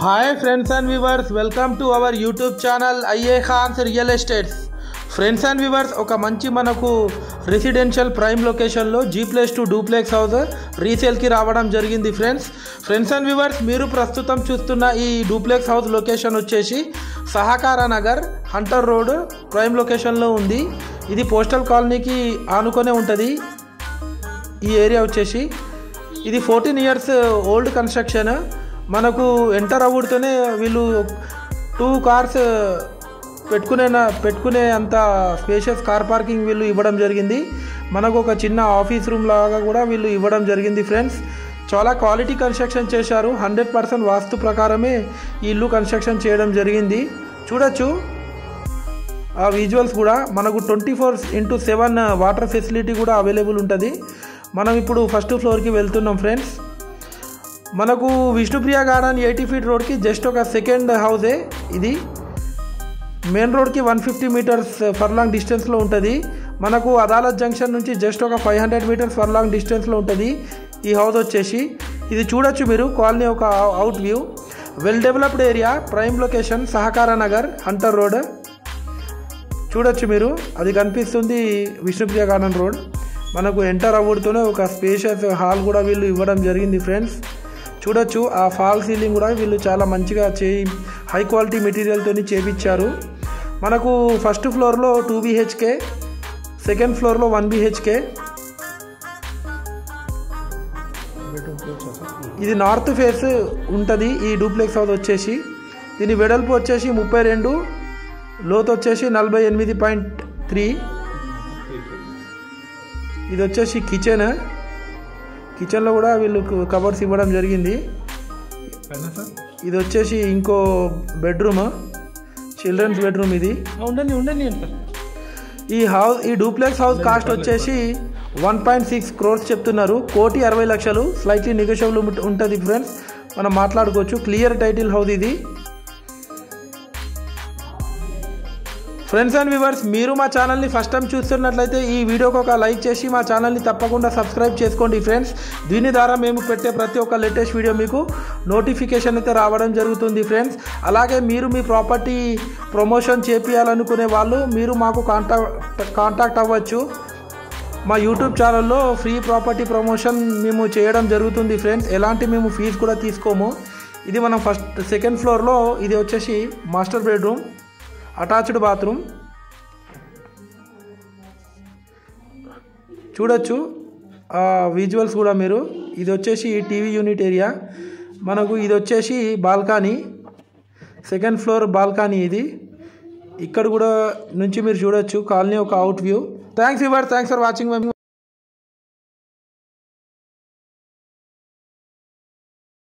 Hi friends and viewers, welcome to our YouTube channel IA Khans Real Estates. Friends and viewers, ఒక మంచి మనకు residential prime లొకేషన్లో G+2 duplex house రీసేల్కి రావడం జరిగింది. Friends and viewers, మీరు ప్రస్తుతం చూస్తున్న ఈ డూప్లెక్స్ హౌస్ లొకేషన్ వచ్చేసి సహకార నగర్ హంటర్ రోడ్ ప్రైమ్ లొకేషన్లో ఉంది. ఇది పోస్టల్ కాలనీకి ఆనుకొనే ఉంటుంది. ఈ ఏరియా వచ్చేసి ఇది 14 years ఓల్డ్ కన్స్ట్రక్షన్. మనకు ఎంటర్ అవ్వడుతూనే వీళ్ళు 2 cars పెట్టుకునే అంత స్పేషియస్ కార్ పార్కింగ్ వీళ్ళు ఇవ్వడం జరిగింది. మనకు ఒక చిన్న ఆఫీస్ రూమ్ లాగా కూడా వీళ్ళు ఇవ్వడం జరిగింది. ఫ్రెండ్స్, చాలా క్వాలిటీ కన్స్ట్రక్షన్ చేశారు. 100% వాస్తు ప్రకారమే ఈ ఇల్లు కన్స్ట్రక్షన్ చేయడం జరిగింది. చూడొచ్చు ఆ విజువల్స్ కూడా. మనకు 24/7 వాటర్ ఫెసిలిటీ కూడా అవైలబుల్ ఉంటుంది. మనం ఇప్పుడు ఫస్ట్ ఫ్లోర్కి వెళ్తున్నాం. ఫ్రెండ్స్, మనకు విష్ణుప్రియ గార్డెన్ 80 feet రోడ్కి జస్ట్ ఒక సెకండ్ హౌసే. ఇది మెయిన్ రోడ్కి 150 meters ఫర్లాంగ్ డిస్టెన్స్లో ఉంటుంది. మనకు అదాలత్ జంక్షన్ నుంచి జస్ట్ ఒక 500 meters ఫర్లాంగ్ డిస్టెన్స్లో ఉంటుంది ఈ హౌస్ వచ్చేసి. ఇది చూడొచ్చు మీరు, కాలనీ ఒక out view. Well developed area, prime location, సహకార నగర్ హంటర్ రోడ్. చూడొచ్చు మీరు, అది కనిపిస్తుంది విష్ణుప్రియ గార్డెన్ రోడ్. మనకు ఎంటర్ అవ్వడుతూనే ఒక స్పేషియస్ హాల్ కూడా వీళ్ళు ఇవ్వడం జరిగింది. ఫ్రెండ్స్, చూడొచ్చు ఆ ఫాల్ సీలింగ్ కూడా వీళ్ళు చాలా మంచిగా హై క్వాలిటీ మెటీరియల్తో చేపించారు. మనకు ఫస్ట్ ఫ్లోర్లో 2 BHK, సెకండ్ ఫ్లోర్లో 1 BHK. ఇది నార్త్ ఫేస్ ఉంటుంది ఈ డూప్లెక్స్ హౌస్ వచ్చేసి. దీని వెడల్పు వచ్చేసి 32, లోతు వచ్చేసి 48.3. ఇది వచ్చేసి కిచెన్లో కూడా వీళ్ళు కవర్స్ ఇవ్వడం జరిగింది. ఇది వచ్చేసి ఇంకో బెడ్రూమ్, చిల్డ్రన్స్ బెడ్రూమ్. ఇది ఈ డూప్లెక్స్ హౌస్ కాస్ట్ వచ్చేసి 1.6 crores చెప్తున్నారు. 1,60,00,000, స్లైట్లీ నెగోషియబుల్ ఉంటుంది. ఫ్రెండ్స్, మనం మాట్లాడుకోవచ్చు. క్లియర్ టైటిల్ హౌస్ ఇది. ఫ్రెండ్స్ అండ్ వ్యూవర్స్, మీరు మా ఛానల్ని ఫస్ట్ టైం చూస్తున్నట్లయితే ఈ వీడియోకి ఒక లైక్ చేసి మా ఛానల్ని తప్పకుండా సబ్స్క్రైబ్ చేసుకోండి. ఫ్రెండ్స్, దీని ద్వారా మేము పెట్టే ప్రతి ఒక్క లేటెస్ట్ వీడియో మీకు నోటిఫికేషన్ అయితే రావడం జరుగుతుంది. ఫ్రెండ్స్, అలాగే మీరు మీ ప్రాపర్టీ ప్రమోషన్ చేపియాలనుకునే వాళ్ళు మీరు మాకు కాంటాక్ట్ అవ్వచ్చు. మా యూట్యూబ్ ఛానల్లో ఫ్రీ ప్రాపర్టీ ప్రమోషన్ మేము చేయడం జరుగుతుంది. ఫ్రెండ్స్, ఎలాంటి మేము ఫీజు కూడా తీసుకోము. ఇది మనం సెకండ్ ఫ్లోర్లో, ఇది వచ్చేసి మాస్టర్ బెడ్రూమ్, అటాచ్డ్ బాత్రూమ్. చూడొచ్చు ఆ విజువల్స్ కూడా మీరు. ఇది వచ్చేసి టీవీ యూనిట్ ఏరియా. మనకు ఇది వచ్చేసి బాల్కనీ, సెకండ్ ఫ్లోర్ బాల్కనీ. ఇది ఇక్కడ కూడా నుంచి మీరు చూడొచ్చు కాలనీ ఒక out view. Thanks for watching.